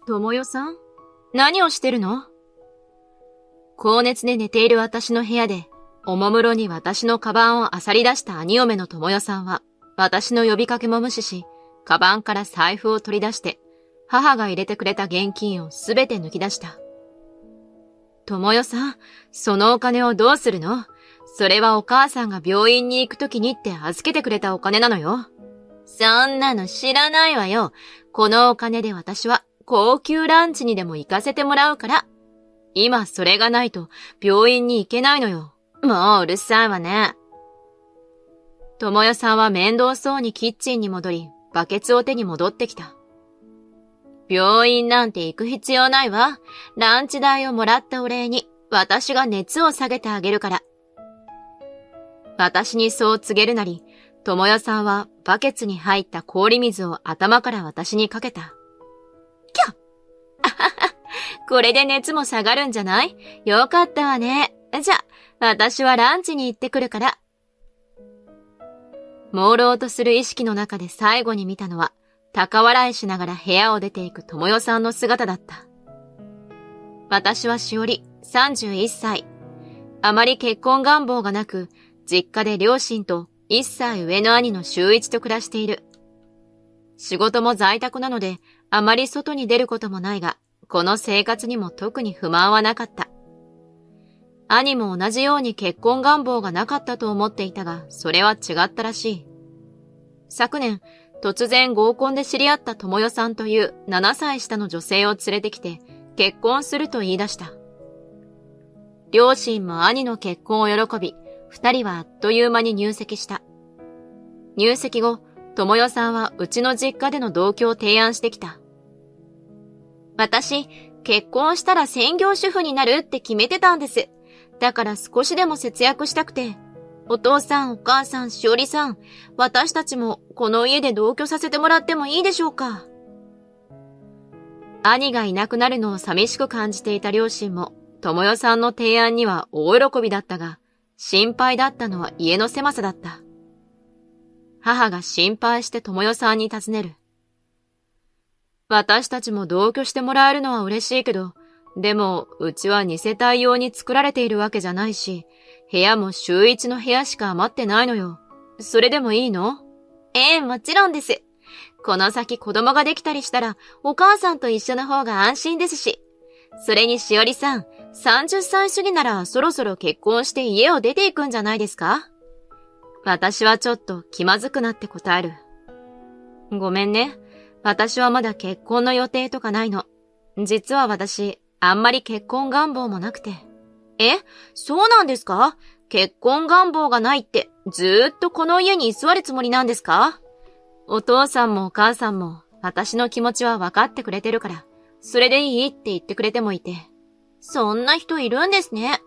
ともよさん？何をしてるの？高熱で寝ている私の部屋で、おもむろに私のカバンを漁り出した兄嫁のともよさんは、私の呼びかけも無視し、カバンから財布を取り出して、母が入れてくれた現金をすべて抜き出した。ともよさん、そのお金をどうするの？それはお母さんが病院に行くときにって預けてくれたお金なのよ。そんなの知らないわよ。このお金で私は高級ランチにでも行かせてもらうから。今それがないと病院に行けないのよ。もううるさいわね。ともよさんは面倒そうにキッチンに戻り、バケツを手に戻ってきた。病院なんて行く必要ないわ。ランチ代をもらったお礼に私が熱を下げてあげるから。私にそう告げるなり、ともよさんはバケツに入った氷水を頭から私にかけた。キャッあはは、これで熱も下がるんじゃない？よかったわね。じゃ、私はランチに行ってくるから。朦朧とする意識の中で最後に見たのは、高笑いしながら部屋を出ていくともよさんの姿だった。私はしおり、31歳。あまり結婚願望がなく、実家で両親と1歳上の兄の週一と暮らしている。仕事も在宅なので、あまり外に出ることもないが、この生活にも特に不満はなかった。兄も同じように結婚願望がなかったと思っていたが、それは違ったらしい。昨年、突然合コンで知り合ったともよさんという7歳下の女性を連れてきて、結婚すると言い出した。両親も兄の結婚を喜び、二人はあっという間に入籍した。入籍後、ともよさんはうちの実家での同居を提案してきた。私、結婚したら専業主婦になるって決めてたんです。だから少しでも節約したくて。お父さん、お母さん、しおりさん、私たちもこの家で同居させてもらってもいいでしょうか。兄がいなくなるのを寂しく感じていた両親も、ともよさんの提案には大喜びだったが、心配だったのは家の狭さだった。母が心配してともよさんに尋ねる。私たちも同居してもらえるのは嬉しいけど、でもうちは2世帯用に作られているわけじゃないし、部屋も週1の部屋しか余ってないのよ。それでもいいの？もちろんです。この先子供ができたりしたら、お母さんと一緒の方が安心ですし。それにしおりさん、30歳過ぎならそろそろ結婚して家を出ていくんじゃないですか？私はちょっと気まずくなって答える。ごめんね。私はまだ結婚の予定とかないの。実は私、あんまり結婚願望もなくて。そうなんですか？結婚願望がないって、ずーっとこの家に居座るつもりなんですか？お父さんもお母さんも、私の気持ちは分かってくれてるから、それでいいって言ってくれてもいて。そんな人いるんですね。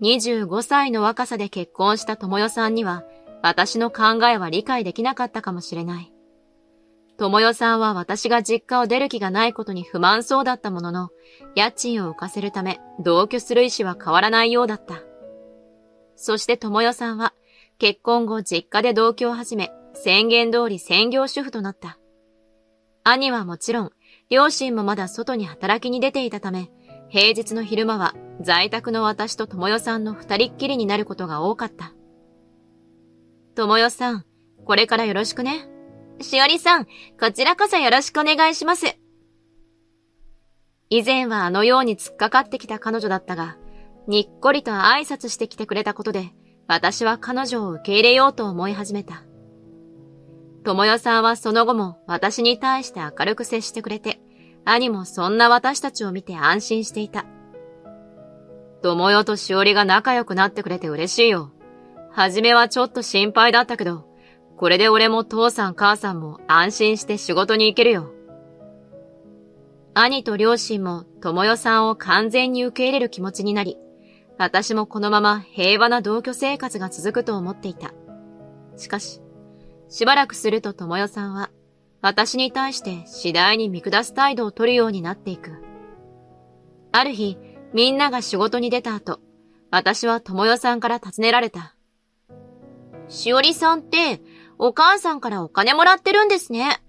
25歳の若さで結婚したともよさんには、私の考えは理解できなかったかもしれない。ともよさんは私が実家を出る気がないことに不満そうだったものの、家賃を浮かせるため同居する意思は変わらないようだった。そしてともよさんは結婚後実家で同居を始め、宣言通り専業主婦となった。兄はもちろん、両親もまだ外に働きに出ていたため、平日の昼間は在宅の私とともよさんの二人っきりになることが多かった。ともよさん、これからよろしくね。しおりさん、こちらこそよろしくお願いします。以前はあのように突っかかってきた彼女だったが、にっこりと挨拶してきてくれたことで、私は彼女を受け入れようと思い始めた。ともよさんはその後も私に対して明るく接してくれて、兄もそんな私たちを見て安心していた。ともよとしおりが仲良くなってくれて嬉しいよ。はじめはちょっと心配だったけど、これで俺も父さん母さんも安心して仕事に行けるよ。兄と両親もともよさんを完全に受け入れる気持ちになり、私もこのまま平和な同居生活が続くと思っていた。しかし、しばらくするとともよさんは、私に対して次第に見下す態度を取るようになっていく。ある日、みんなが仕事に出た後、私はともよさんから尋ねられた。しおりさんって、お母さんからお金もらってるんですね。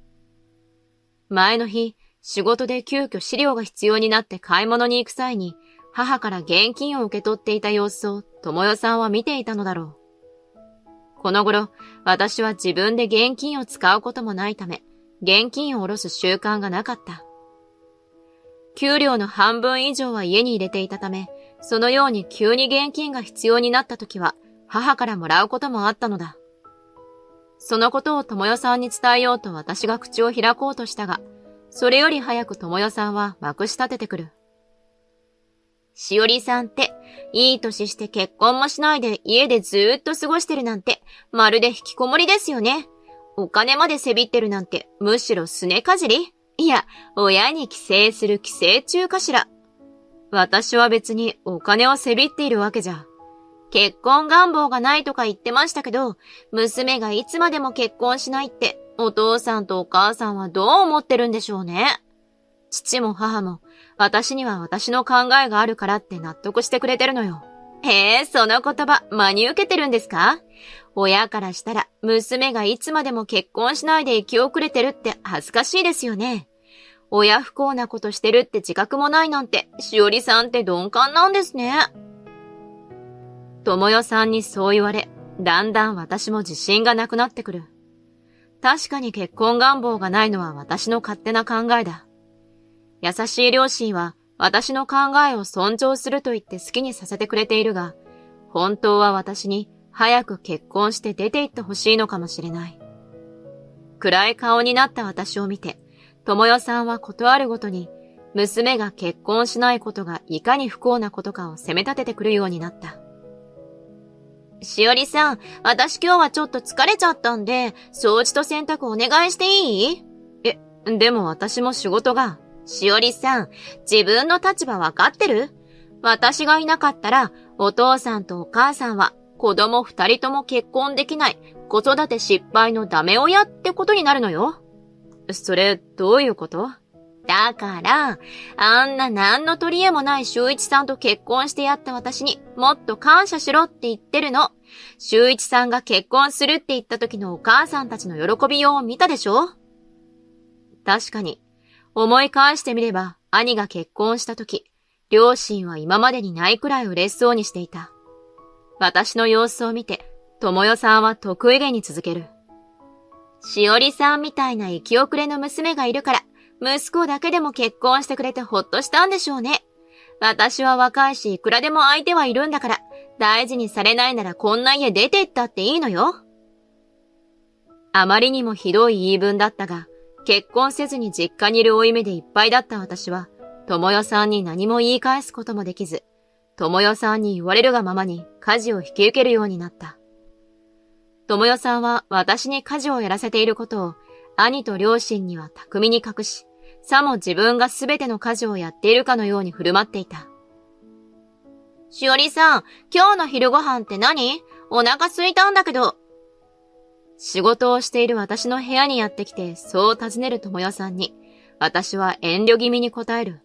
前の日、仕事で急遽資料が必要になって買い物に行く際に、母から現金を受け取っていた様子を智代さんは見ていたのだろう。この頃、私は自分で現金を使うこともないため、現金を下ろす習慣がなかった。給料の半分以上は家に入れていたため、そのように急に現金が必要になった時は、母からもらうこともあったのだ。そのことを智代さんに伝えようと私が口を開こうとしたが、それより早く智代さんはまくし立ててくる。しおりさんって、いい年して結婚もしないで家でずーっと過ごしてるなんて、まるで引きこもりですよね。お金までせびってるなんて、むしろすねかじり？いや、親に寄生する寄生虫かしら。私は別にお金をせびっているわけじゃ。結婚願望がないとか言ってましたけど、娘がいつまでも結婚しないって、お父さんとお母さんはどう思ってるんでしょうね。父も母も、私には私の考えがあるからって納得してくれてるのよ。へえ、その言葉、真に受けてるんですか？親からしたら、娘がいつまでも結婚しないで生き遅れてるって恥ずかしいですよね。親不幸なことしてるって自覚もないなんて、しおりさんって鈍感なんですね。智代さんにそう言われ、だんだん私も自信がなくなってくる。確かに結婚願望がないのは私の勝手な考えだ。優しい両親は私の考えを尊重すると言って好きにさせてくれているが、本当は私に早く結婚して出て行ってほしいのかもしれない。暗い顔になった私を見て、智代さんはことあるごとに、娘が結婚しないことがいかに不幸なことかを責め立ててくるようになった。しおりさん、私今日はちょっと疲れちゃったんで、掃除と洗濯お願いしていい？でも私も仕事が。しおりさん、自分の立場わかってる？私がいなかったら、お父さんとお母さんは、子供二人とも結婚できない、子育て失敗のダメ親ってことになるのよ。それ、どういうこと？だから、あんな何の取り柄もない修一さんと結婚してやった私にもっと感謝しろって言ってるの。修一さんが結婚するって言った時のお母さんたちの喜びようを見たでしょ？確かに、思い返してみれば兄が結婚した時、両親は今までにないくらい嬉しそうにしていた。私の様子を見て、智代さんは得意げに続ける。しおりさんみたいな生き遅れの娘がいるから、息子だけでも結婚してくれてほっとしたんでしょうね。私は若いしいくらでも相手はいるんだから、大事にされないならこんな家出て行ったっていいのよ。あまりにもひどい言い分だったが、結婚せずに実家にいる負い目でいっぱいだった私は、智代さんに何も言い返すこともできず、智代さんに言われるがままに家事を引き受けるようになった。智代さんは私に家事をやらせていることを兄と両親には巧みに隠し、さも自分がすべての家事をやっているかのように振る舞っていた。しおりさん、今日の昼ご飯って何？お腹空いたんだけど。仕事をしている私の部屋にやってきてそう尋ねる智代さんに、私は遠慮気味に答える。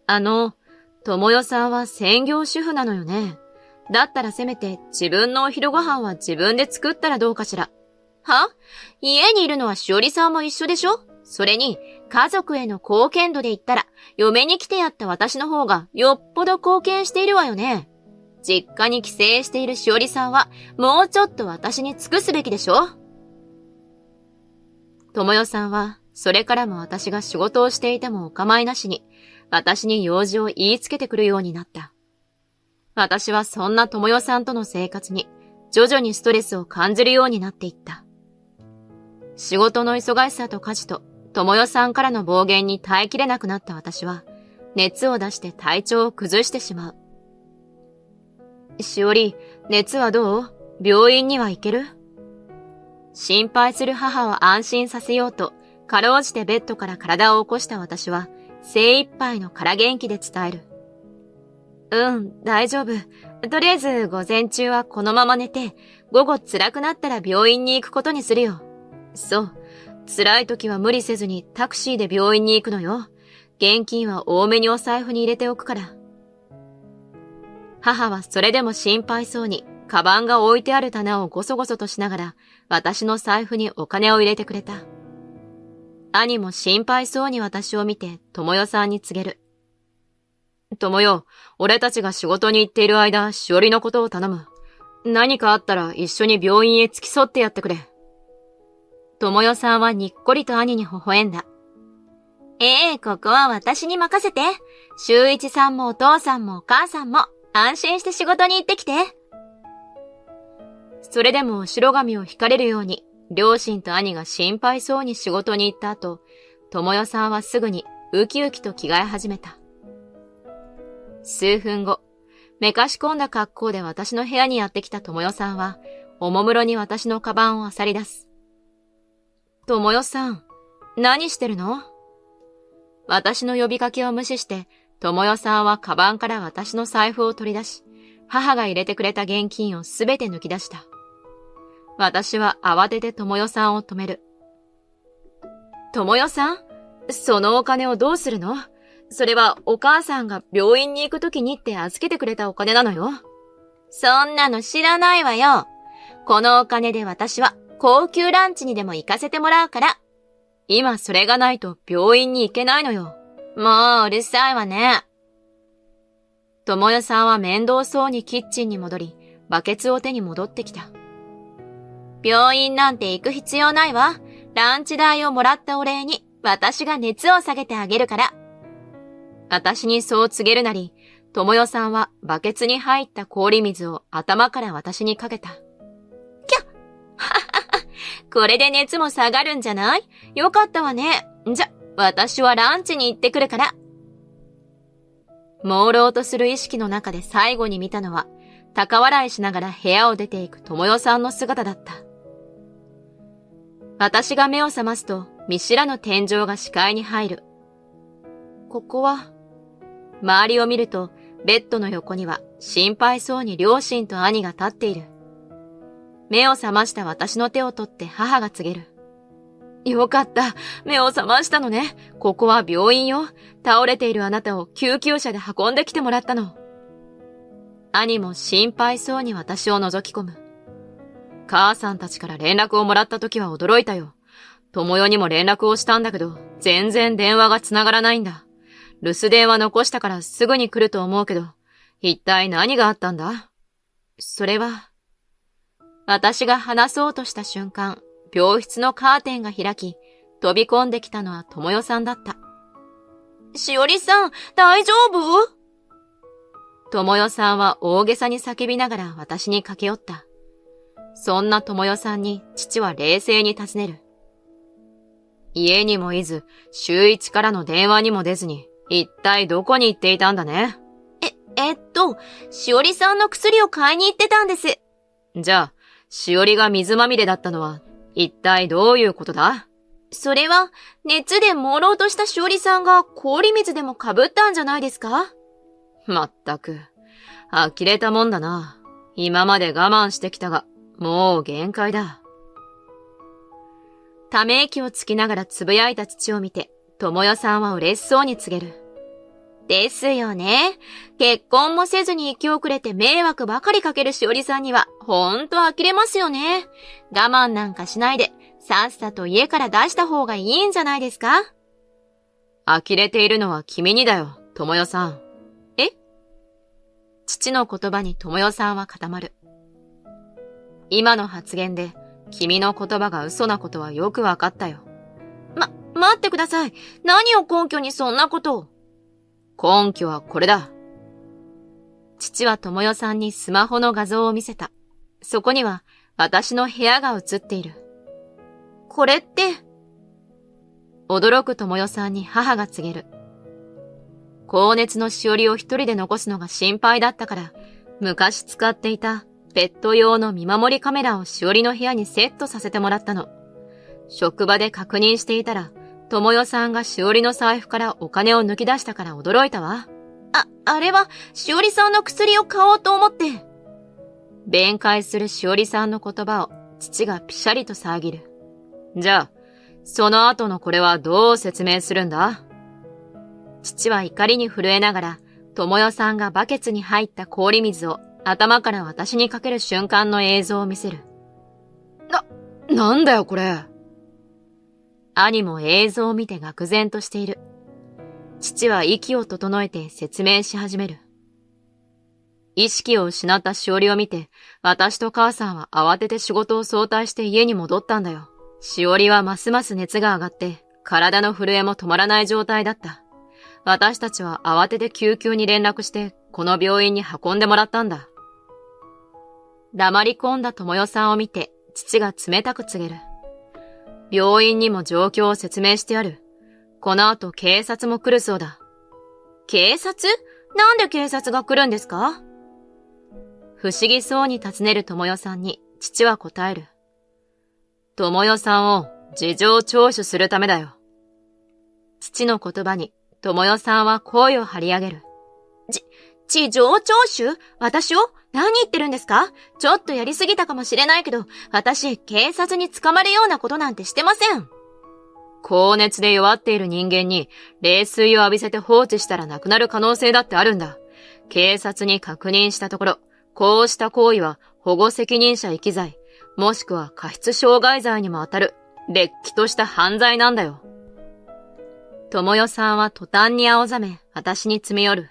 智代さんは専業主婦なのよね。だったらせめて自分のお昼ご飯は自分で作ったらどうかしら。は？家にいるのはしおりさんも一緒でしょ？それに、家族への貢献度で言ったら、嫁に来てやった私の方がよっぽど貢献しているわよね。実家に帰省しているしおりさんは、もうちょっと私に尽くすべきでしょ？智代さんは、それからも私が仕事をしていてもお構いなしに、私に用事を言いつけてくるようになった。私はそんな智代さんとの生活に、徐々にストレスを感じるようになっていった。仕事の忙しさと家事と、智代さんからの暴言に耐えきれなくなった私は、熱を出して体調を崩してしまう。しおり、熱はどう？病院には行ける？心配する母を安心させようと、かろうじてベッドから体を起こした私は、精一杯の空元気で伝える。大丈夫。とりあえず午前中はこのまま寝て、午後辛くなったら病院に行くことにするよ。そう。辛い時は無理せずにタクシーで病院に行くのよ。現金は多めにお財布に入れておくから。母はそれでも心配そうに、カバンが置いてある棚をゴソゴソとしながら、私の財布にお金を入れてくれた。兄も心配そうに私を見て、智代さんに告げる。智代、俺たちが仕事に行っている間、しおりのことを頼む。何かあったら一緒に病院へ付き添ってやってくれ。智代さんはにっこりと兄に微笑んだ。ここは私に任せて。修一さんもお父さんもお母さんも安心して仕事に行ってきて。それでも後ろ髪を引かれるように、両親と兄が心配そうに仕事に行った後、智代さんはすぐにウキウキと着替え始めた。数分後、めかし込んだ格好で私の部屋にやってきた智代さんは、おもむろに私のカバンを漁り出す。智代さん、何してるの？私の呼びかけを無視して、智代さんはカバンから私の財布を取り出し、母が入れてくれた現金をすべて抜き出した。私は慌てて智代さんを止める。智代さん？そのお金をどうするの？それはお母さんが病院に行くときにって預けてくれたお金なのよ。そんなの知らないわよ。このお金で私は高級ランチにでも行かせてもらうから。今それがないと病院に行けないのよ。もううるさいわね。智代さんは面倒そうにキッチンに戻り、バケツを手に戻ってきた。病院なんて行く必要ないわ。ランチ代をもらったお礼に私が熱を下げてあげるから。私にそう告げるなり、智代さんはバケツに入った氷水を頭から私にかけた。きゃっははは、これで熱も下がるんじゃない？よかったわね。じゃ、私はランチに行ってくるから。朦朧とする意識の中で最後に見たのは、高笑いしながら部屋を出ていく智代さんの姿だった。私が目を覚ますと、見知らぬ天井が視界に入る。ここは、周りを見ると、ベッドの横には心配そうに両親と兄が立っている。目を覚ました私の手を取って母が告げる。よかった。目を覚ましたのね。ここは病院よ。倒れているあなたを救急車で運んできてもらったの。兄も心配そうに私を覗き込む。母さんたちから連絡をもらった時は驚いたよ。智代にも連絡をしたんだけど、全然電話が繋がらないんだ。留守電話残したからすぐに来ると思うけど、一体何があったんだ？それは、私が話そうとした瞬間、病室のカーテンが開き、飛び込んできたのは智代さんだった。しおりさん、大丈夫？智代さんは大げさに叫びながら私に駆け寄った。そんな智代さんに父は冷静に尋ねる。家にもいず、週一からの電話にも出ずに、一体どこに行っていたんだね。しおりさんの薬を買いに行ってたんです。じゃあ、しおりが水まみれだったのは、一体どういうことだ？それは、熱で朦朧としたしおりさんが氷水でもかぶったんじゃないですか？まったく、呆れたもんだな。今まで我慢してきたが、もう限界だ。ため息をつきながらつぶやいた父を見て、智代さんは嬉しそうに告げる。ですよね。結婚もせずに生き遅れて迷惑ばかりかけるしおりさんには、ほんと呆れますよね。我慢なんかしないで、さっさと家から出した方がいいんじゃないですか？呆れているのは君にだよ、智代さん。え？父の言葉に智代さんは固まる。今の発言で、君の言葉が嘘なことはよくわかったよ。待ってください。何を根拠にそんなことを。根拠はこれだ。父は智代さんにスマホの画像を見せた。そこには私の部屋が映っている。これって。驚く智代さんに母が告げる。高熱のしおりを一人で残すのが心配だったから、昔使っていたペット用の見守りカメラをしおりの部屋にセットさせてもらったの。職場で確認していたら、智代さんがしおりの財布からお金を抜き出したから驚いたわ。あれはしおりさんの薬を買おうと思って。弁解するしおりさんの言葉を父がピシャリと遮る。じゃあ、その後のこれはどう説明するんだ？父は怒りに震えながら、智代さんがバケツに入った氷水を頭から私にかける瞬間の映像を見せる。なんだよこれ。兄も映像を見て愕然としている。父は息を整えて説明し始める。意識を失ったしおりを見て、私と母さんは慌てて仕事を早退して家に戻ったんだよ。しおりはますます熱が上がって、体の震えも止まらない状態だった。私たちは慌てて救急に連絡して、この病院に運んでもらったんだ。黙り込んだ智代さんを見て、父が冷たく告げる。病院にも状況を説明してある。この後警察も来るそうだ。警察？なんで警察が来るんですか？不思議そうに尋ねる智代さんに父は答える。智代さんを事情聴取するためだよ。父の言葉に智代さんは声を張り上げる。事情聴取？私を？何言ってるんですか？ちょっとやりすぎたかもしれないけど、私、警察に捕まるようなことなんてしてません。高熱で弱っている人間に冷水を浴びせて放置したら亡くなる可能性だってあるんだ。警察に確認したところ、こうした行為は保護責任者遺棄罪、もしくは過失傷害罪にも当たる、れっきとした犯罪なんだよ。智代さんは途端に青ざめ、私に詰め寄る。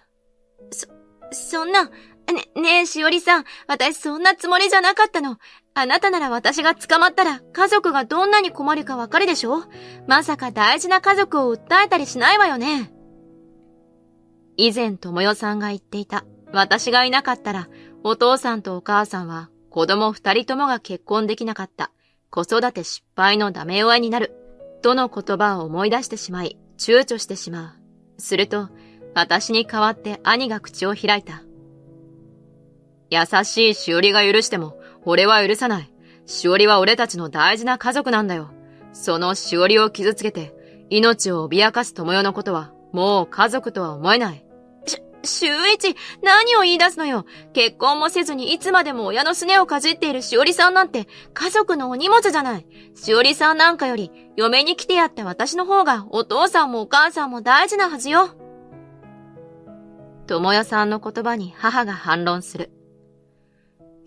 そんな、ねえ、しおりさん、私そんなつもりじゃなかったの。あなたなら私が捕まったら家族がどんなに困るかわかるでしょ？まさか大事な家族を訴えたりしないわよね。以前智代さんが言っていた。私がいなかったら、お父さんとお母さんは子供二人ともが結婚できなかった子育て失敗のダメ親になる。との言葉を思い出してしまい、躊躇してしまう。すると、私に代わって兄が口を開いた。優しいしおりが許しても、俺は許さない。しおりは俺たちの大事な家族なんだよ。そのしおりを傷つけて、命を脅かす智代のことは、もう家族とは思えない。修一、何を言い出すのよ。結婚もせずにいつまでも親のすねをかじっているしおりさんなんて、家族のお荷物じゃない。しおりさんなんかより、嫁に来てやった私の方が、お父さんもお母さんも大事なはずよ。智代さんの言葉に母が反論する。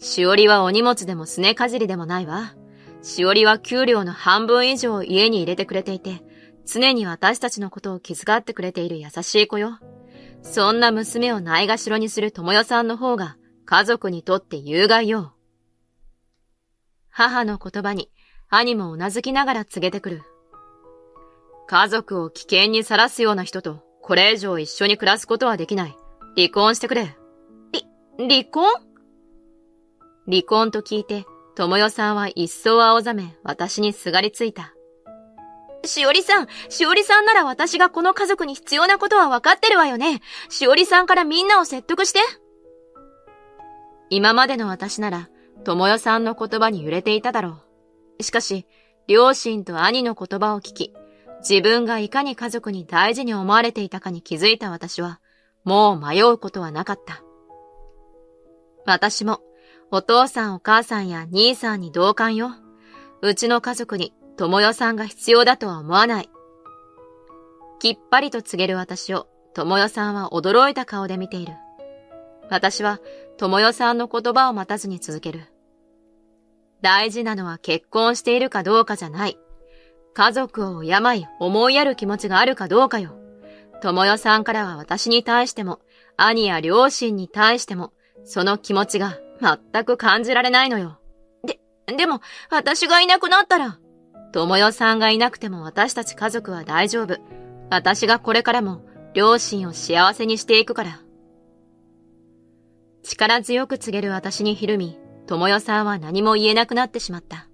しおりはお荷物でもすねかじりでもないわ。しおりは給料の半分以上を家に入れてくれていて、常に私たちのことを気遣ってくれている優しい子よ。そんな娘をないがしろにする智代さんの方が家族にとって有害よ。母の言葉に兄もうなずきながら告げてくる。家族を危険にさらすような人とこれ以上一緒に暮らすことはできない。離婚してくれ。離婚？離婚と聞いて、智代さんは一層青ざめ、私にすがりついた。しおりさんなら私がこの家族に必要なことは分かってるわよね。しおりさんからみんなを説得して。今までの私なら、智代さんの言葉に揺れていただろう。しかし、両親と兄の言葉を聞き、自分がいかに家族に大事に思われていたかに気づいた私は、もう迷うことはなかった。私も、お父さんお母さんや兄さんに同感よ。うちの家族に智代さんが必要だとは思わない。きっぱりと告げる私を智代さんは驚いた顔で見ている。私は智代さんの言葉を待たずに続ける。大事なのは結婚しているかどうかじゃない。家族を敬い思いやる気持ちがあるかどうかよ。智代さんからは私に対しても兄や両親に対してもその気持ちが全く感じられないのよ。でも、私がいなくなったら。智代さんがいなくても私たち家族は大丈夫。私がこれからも両親を幸せにしていくから。力強く告げる私にひるみ、智代さんは何も言えなくなってしまった。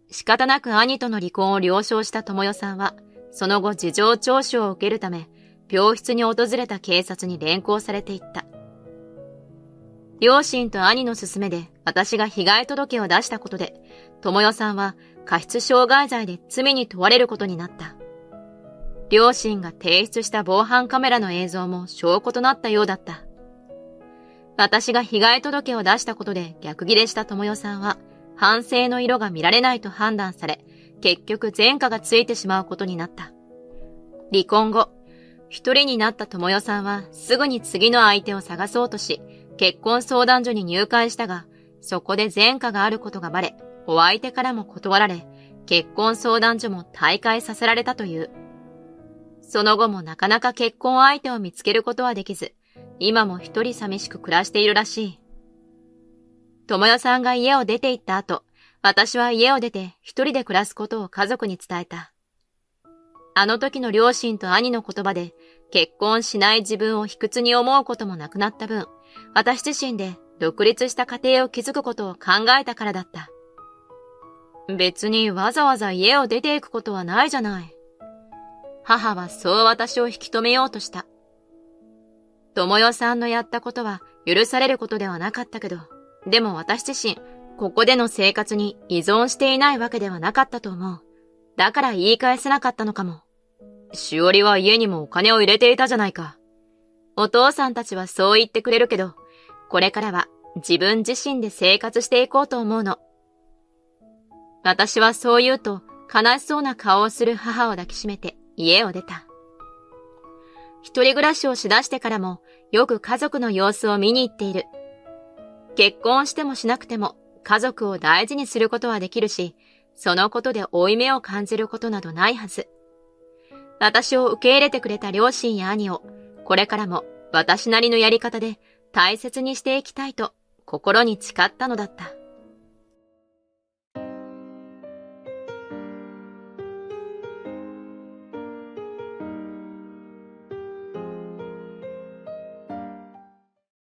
仕方なく兄との離婚を了承した智代さんは、その後事情聴取を受けるため、病室に訪れた警察に連行されていった。両親と兄の勧めで私が被害届を出したことで、智代さんは過失傷害罪で罪に問われることになった。両親が提出した防犯カメラの映像も証拠となったようだった。私が被害届を出したことで逆ギレした智代さんは、反省の色が見られないと判断され、結局前科がついてしまうことになった。離婚後、一人になった智代さんはすぐに次の相手を探そうとし、結婚相談所に入会したが、そこで前科があることがバレ、お相手からも断られ、結婚相談所も退会させられたという。その後もなかなか結婚相手を見つけることはできず、今も一人寂しく暮らしているらしい。智代さんが家を出て行った後、私は家を出て一人で暮らすことを家族に伝えた。あの時の両親と兄の言葉で結婚しない自分を卑屈に思うこともなくなった分、私自身で独立した家庭を築くことを考えたからだった。別にわざわざ家を出ていくことはないじゃない。母はそう私を引き止めようとした。智代さんのやったことは許されることではなかったけど、でも私自身、ここでの生活に依存していないわけではなかったと思う。だから言い返せなかったのかも。しおりは家にもお金を入れていたじゃないか。お父さんたちはそう言ってくれるけど、これからは自分自身で生活していこうと思うの。私はそう言うと悲しそうな顔をする母を抱きしめて家を出た。一人暮らしをしだしてからもよく家族の様子を見に行っている。結婚してもしなくても家族を大事にすることはできるし、そのことで負い目を感じることなどないはず。私を受け入れてくれた両親や兄をこれからも私なりのやり方で大切にしていきたいと心に誓ったのだった。